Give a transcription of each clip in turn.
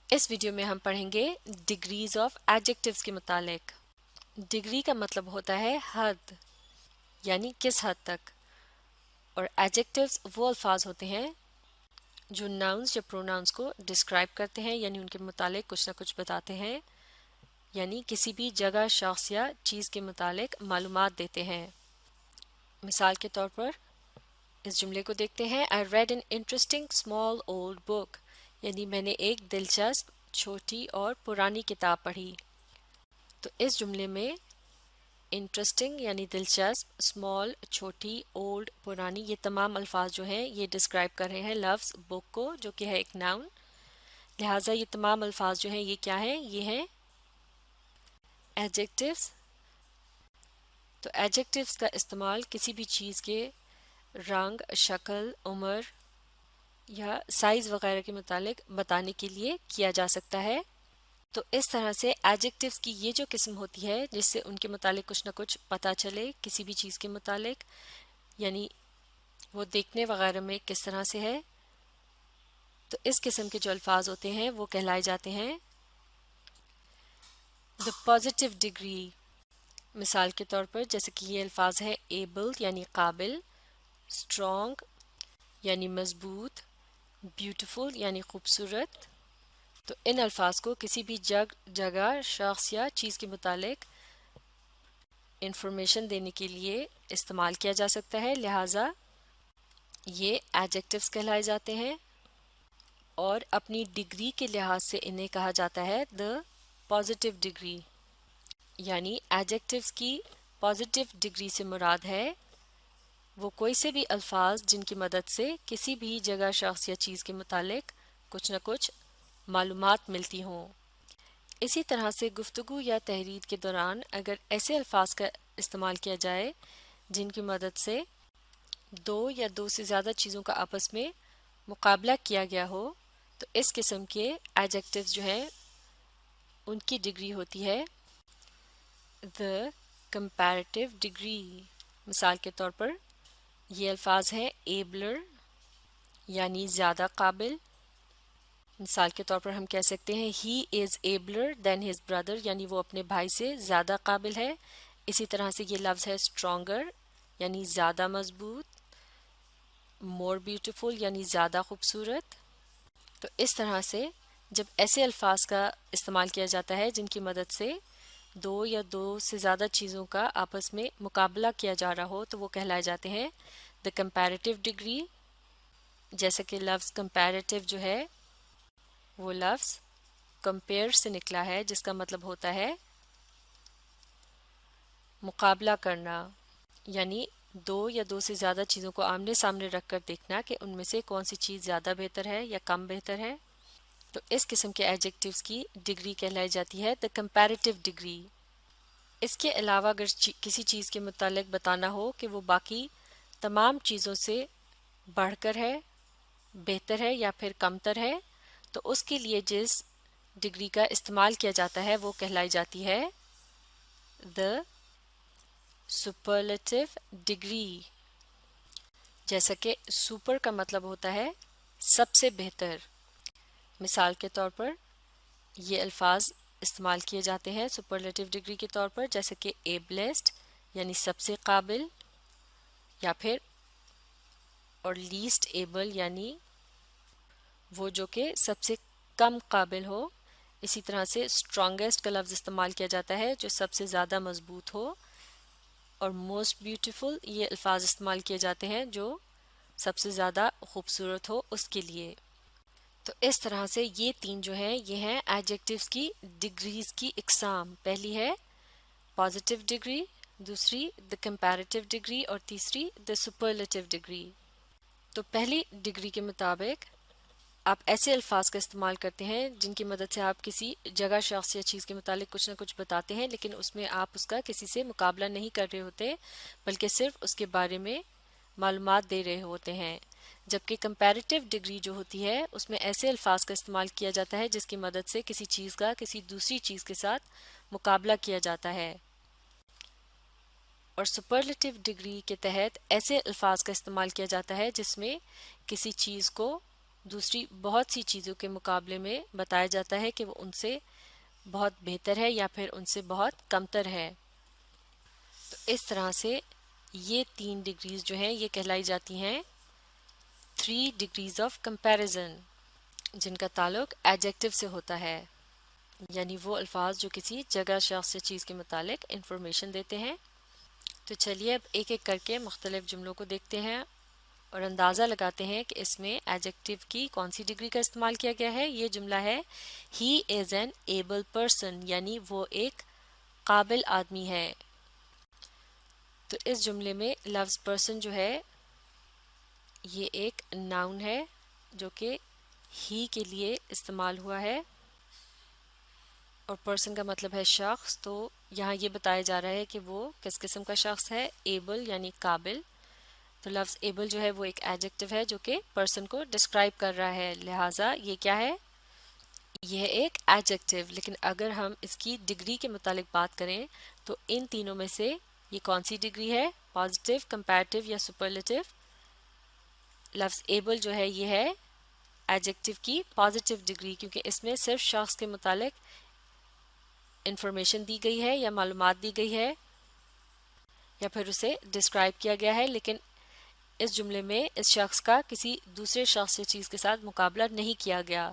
اس video میں ہم پڑھیں گے ڈگریز آف ایڈجیکٹیوز کے متعلق۔ ڈگری کا مطلب ہوتا ہے حد، یعنی کس حد تک، اور ایڈجیکٹیوز وہ الفاظ ہوتے ہیں جو ناؤنز یا پروناؤنز کو ڈسکرائب کرتے ہیں، یعنی ان کے متعلق کچھ نہ کچھ بتاتے ہیں، یعنی کسی بھی جگہ، شخص یا چیز کے متعلق معلومات دیتے ہیں۔ مثال کے طور پر اس جملے کو دیکھتے ہیں I read an interesting small old book، یعنی میں نے ایک دلچسپ چھوٹی اور پرانی کتاب پڑھی۔ تو اس جملے میں انٹرسٹنگ یعنی دلچسپ، اسمال چھوٹی، اولڈ پرانی، یہ تمام الفاظ جو ہیں یہ ڈسکرائب کر رہے ہیں لفظ بک کو، جو کہ ہے ایک ناؤن۔ لہٰذا یہ تمام الفاظ جو ہیں یہ کیا ہیں؟ یہ ہیں ایڈجیکٹیوز۔ تو ایڈجیکٹیوز کا استعمال کسی بھی چیز کے رنگ، شکل، عمر یا سائز وغیرہ کے متعلق بتانے کے لیے کیا جا سکتا ہے۔ تو اس طرح سے ایڈجیکٹیوز کی یہ جو قسم ہوتی ہے جس سے ان کے متعلق کچھ نہ کچھ پتہ چلے کسی بھی چیز کے متعلق، یعنی وہ دیکھنے وغیرہ میں کس طرح سے ہے، تو اس قسم کے جو الفاظ ہوتے ہیں وہ کہلائے جاتے ہیں the positive degree۔ مثال کے طور پر جیسے کہ یہ الفاظ ہے able یعنی قابل، strong یعنی مضبوط، beautiful یعنی خوبصورت۔ تو ان الفاظ کو کسی بھی جگہ، شخص یا چیز کے متعلق انفارمیشن دینے کے لیے استعمال کیا جا سکتا ہے، لہٰذا یہ ایڈجیکٹیوز کہلائے جاتے ہیں، اور اپنی ڈگری کے لحاظ سے انہیں کہا جاتا ہے the positive degree۔ یعنی ایڈجیکٹیوز کی پازیٹیو ڈگری سے مراد ہے وہ کوئی سے بھی الفاظ جن کی مدد سے کسی بھی جگہ، شخص یا چیز کے متعلق کچھ نہ کچھ معلومات ملتی ہوں۔ اسی طرح سے گفتگو یا تحریر کے دوران اگر ایسے الفاظ کا استعمال کیا جائے جن کی مدد سے دو یا دو سے زیادہ چیزوں کا آپس میں مقابلہ کیا گیا ہو، تو اس قسم کے ایڈجیکٹیوز جو ہیں ان کی ڈگری ہوتی ہے the comparative degree۔ مثال کے طور پر یہ الفاظ ہیں abler یعنی زیادہ قابل۔ مثال کے طور پر ہم کہہ سکتے ہیں he is abler than his brother، یعنی وہ اپنے بھائی سے زیادہ قابل ہے۔ اسی طرح سے یہ لفظ ہے stronger یعنی زیادہ مضبوط، more beautiful یعنی زیادہ خوبصورت۔ تو اس طرح سے جب ایسے الفاظ کا استعمال کیا جاتا ہے جن کی مدد سے دو یا دو سے زیادہ چیزوں کا آپس میں مقابلہ کیا جا رہا ہو، تو وہ کہلائے جاتے ہیں the comparative degree۔ جیسے کہ لفظ comparative جو ہے وہ لفظ compare سے نکلا ہے، جس کا مطلب ہوتا ہے مقابلہ کرنا، یعنی دو یا دو سے زیادہ چیزوں کو آمنے سامنے رکھ کر دیکھنا کہ ان میں سے کون سی چیز زیادہ بہتر ہے یا کم بہتر ہے۔ تو اس قسم کے ایڈجیکٹیوز کی ڈگری کہلائی جاتی ہے the comparative degree۔ اس کے علاوہ اگر کسی چیز کے متعلق بتانا ہو کہ وہ باقی تمام چیزوں سے بڑھ کر ہے، بہتر ہے یا پھر کمتر ہے، تو اس کے لیے جس ڈگری کا استعمال کیا جاتا ہے وہ کہلائی جاتی ہے the superlative degree۔ جیسا کہ سپر کا مطلب ہوتا ہے سب سے بہتر۔ مثال کے طور پر یہ الفاظ استعمال کیے جاتے ہیں سپرلیٹو ڈگری کے طور پر، جیسے کہ ایبلسٹ یعنی سب سے قابل، یا پھر اور لیسٹ ایبل یعنی وہ جو کہ سب سے کم قابل ہو۔ اسی طرح سے اسٹرانگیسٹ کا لفظ استعمال کیا جاتا ہے جو سب سے زیادہ مضبوط ہو، اور موسٹ بیوٹیفل یہ الفاظ استعمال کیے جاتے ہیں جو سب سے زیادہ خوبصورت ہو اس کے لیے۔ تو اس طرح سے یہ تین جو ہیں یہ ہیں ایڈجیکٹیوز کی ڈگریز کی اقسام۔ پہلی ہے پازیٹیو ڈگری، دوسری the comparative ڈگری، اور تیسری the superlative ڈگری۔ تو پہلی ڈگری کے مطابق آپ ایسے الفاظ کا استعمال کرتے ہیں جن کی مدد سے آپ کسی جگہ، شخص یا چیز کے متعلق کچھ نہ کچھ بتاتے ہیں، لیکن اس میں آپ اس کا کسی سے مقابلہ نہیں کر رہے ہوتے بلکہ صرف اس کے بارے میں معلومات دے رہے ہوتے ہیں۔ جبکہ کمپیریٹیو ڈگری جو ہوتی ہے اس میں ایسے الفاظ کا استعمال کیا جاتا ہے جس کی مدد سے کسی چیز کا کسی دوسری چیز کے ساتھ مقابلہ کیا جاتا ہے، اور سپرلیٹو ڈگری کے تحت ایسے الفاظ کا استعمال کیا جاتا ہے جس میں کسی چیز کو دوسری بہت سی چیزوں کے مقابلے میں بتایا جاتا ہے کہ وہ ان سے بہت بہتر ہے یا پھر ان سے بہت کمتر ہے۔ تو اس طرح سے یہ 3 ڈگریز جو ہیں یہ کہلائی جاتی ہیں 3 ڈگریز آف کمپیریزن، جن کا تعلق ایڈجیکٹو سے ہوتا ہے، یعنی وہ الفاظ جو کسی جگہ، شخص یا چیز کے متعلق انفارمیشن دیتے ہیں۔ تو چلیے اب ایک ایک کر کے مختلف جملوں کو دیکھتے ہیں اور اندازہ لگاتے ہیں کہ اس میں ایڈجیکٹو کی کون سی ڈگری کا استعمال کیا گیا ہے۔ یہ جملہ ہے ہی از این ایبل پرسن، یعنی وہ ایک قابل آدمی ہے۔ تو اس جملے میں لفظ پرسن جو ہے یہ ایک ناؤن ہے جو کہ ہی کے لیے استعمال ہوا ہے، اور پرسن کا مطلب ہے شخص۔ تو یہاں یہ بتایا جا رہا ہے کہ وہ کس قسم کا شخص ہے، ایبل یعنی قابل۔ تو لفظ ایبل جو ہے وہ ایک ایڈجیکٹو ہے جو کہ پرسن کو ڈسکرائب کر رہا ہے، لہٰذا یہ کیا ہے، یہ ایک ایڈجیکٹو۔ لیکن اگر ہم اس کی ڈگری کے متعلق بات کریں تو ان تینوں میں سے یہ کون سی ڈگری ہے، پازیٹیو، کمپیریٹیو یا سپرلیٹیو؟ لفظ ایبل جو ہے یہ ہے ایڈجیکٹو کی پازیٹیو ڈگری، کیونکہ اس میں صرف شخص کے متعلق انفارمیشن دی گئی ہے یا معلومات دی گئی ہے یا پھر اسے ڈسکرائب کیا گیا ہے، لیکن اس جملے میں اس شخص کا کسی دوسرے شخص یا چیز کے ساتھ مقابلہ نہیں کیا گیا۔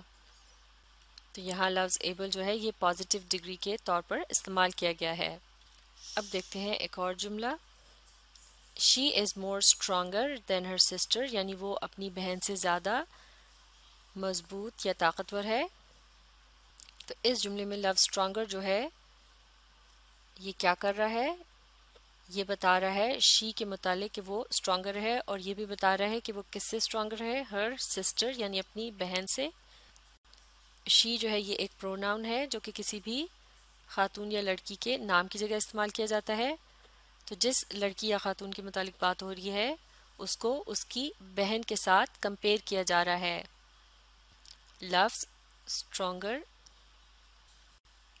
تو یہاں لفظ ایبل جو ہے یہ پازیٹیو ڈگری کے طور پر استعمال کیا گیا ہے۔ اب دیکھتے ہیں ایک اور جملہ، شی is more stronger than her sister, یعنی وہ اپنی بہن سے زیادہ مضبوط یا طاقتور ہے۔ تو اس جملے میں لفظ اسٹرانگر جو ہے یہ کیا کر رہا ہے، یہ بتا رہا ہے شی کے متعلق کہ وہ اسٹرانگر ہے، اور یہ بھی بتا رہا ہے کہ وہ کس سے اسٹرانگر ہے، ہر سسٹر یعنی اپنی بہن سے۔ شی جو ہے یہ ایک پروناؤن ہے جو کہ کسی بھی خاتون یا لڑکی کے نام کی جگہ استعمال کیا جاتا ہے۔ تو جس لڑکی یا خاتون کے متعلق بات ہو رہی ہے اس کو اس کی بہن کے ساتھ کمپیئر کیا جا رہا ہے۔ لفظ اسٹرانگر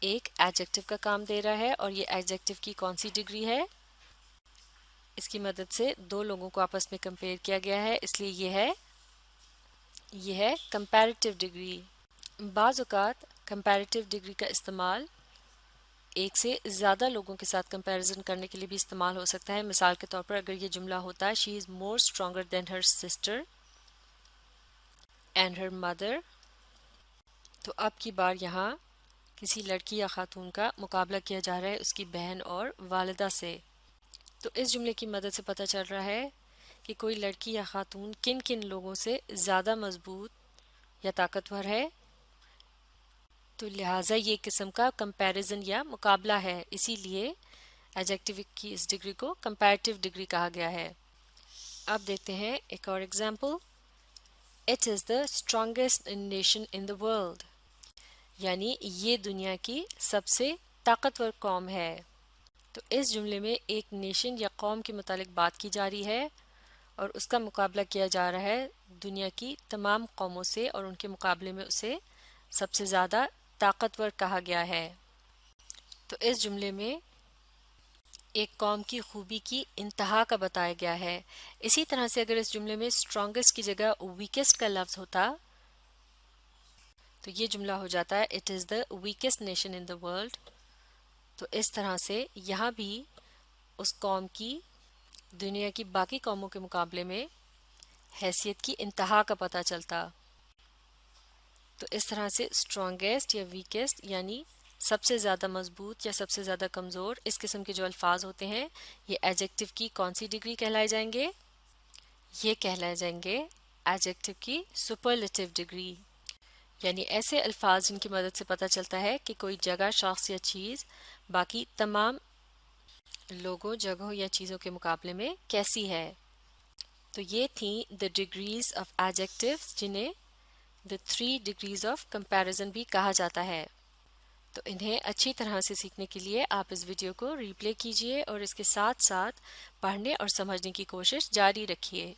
ایک ایڈجیکٹو کا کام دے رہا ہے، اور یہ ایڈجیکٹو کی کون سی ڈگری ہے، اس کی مدد سے دو لوگوں کو آپس میں کمپیئر کیا گیا ہے، اس لیے یہ ہے کمپیریٹیو ڈگری۔ بعض اوقات کمپیریٹیو ڈگری کا استعمال ایک سے زیادہ لوگوں کے ساتھ کمپیریزن کرنے کے لیے بھی استعمال ہو سکتا ہے۔ مثال کے طور پر اگر یہ جملہ ہوتا ہے she is more stronger than her sister and her mother, تو اب کی بار یہاں کسی لڑکی یا خاتون کا مقابلہ کیا جا رہا ہے اس کی بہن اور والدہ سے۔ تو اس جملے کی مدد سے پتہ چل رہا ہے کہ کوئی لڑکی یا خاتون کن کن لوگوں سے زیادہ مضبوط یا طاقتور ہے، تو لہٰذا یہ قسم کا کمپیریزن یا مقابلہ ہے، اسی لیے ایڈجیکٹو کی اس ڈگری کو کمپیریٹیو ڈگری کہا گیا ہے۔ اب دیکھتے ہیں ایک اور example, it is the strongest nation in the world, یعنی یہ دنیا کی سب سے طاقتور قوم ہے۔ تو اس جملے میں ایک نیشن یا قوم کے متعلق بات کی جا رہی ہے اور اس کا مقابلہ کیا جا رہا ہے دنیا کی تمام قوموں سے، اور ان کے مقابلے میں اسے سب سے زیادہ طاقتور کہا گیا ہے۔ تو اس جملے میں ایک قوم کی خوبی کی انتہا کا بتایا گیا ہے۔ اسی طرح سے اگر اس جملے میں اسٹرانگسٹ کی جگہ ویکسٹ کا لفظ ہوتا تو یہ جملہ ہو جاتا ہے it is the ویکسٹ nation in the world. تو اس طرح سے یہاں بھی اس قوم کی دنیا کی باقی قوموں کے مقابلے میں حیثیت کی انتہا کا پتہ چلتا۔ تو اس طرح سے اسٹرانگیسٹ یا ویکسٹ یعنی سب سے زیادہ مضبوط یا سب سے زیادہ کمزور، اس قسم کے جو الفاظ ہوتے ہیں یہ ایڈجیکٹو کی کون سی ڈگری کہلائے جائیں گے، یہ کہلائے جائیں گے ایڈجیکٹو کی سپرلیٹیو ڈگری، یعنی ایسے الفاظ جن کی مدد سے پتہ چلتا ہے کہ کوئی جگہ، شخص یا چیز باقی تمام لوگوں، جگہوں یا چیزوں کے مقابلے میں کیسی ہے۔ تو یہ تھیں the degrees of adjectives، جنہیں the 3 degrees of comparison بھی کہا جاتا ہے۔ تو انہیں اچھی طرح سے سیکھنے کے لیے آپ اس ویڈیو کو ری پلے کیجئے اور اس کے ساتھ ساتھ پڑھنے اور سمجھنے کی کوشش جاری رکھیے۔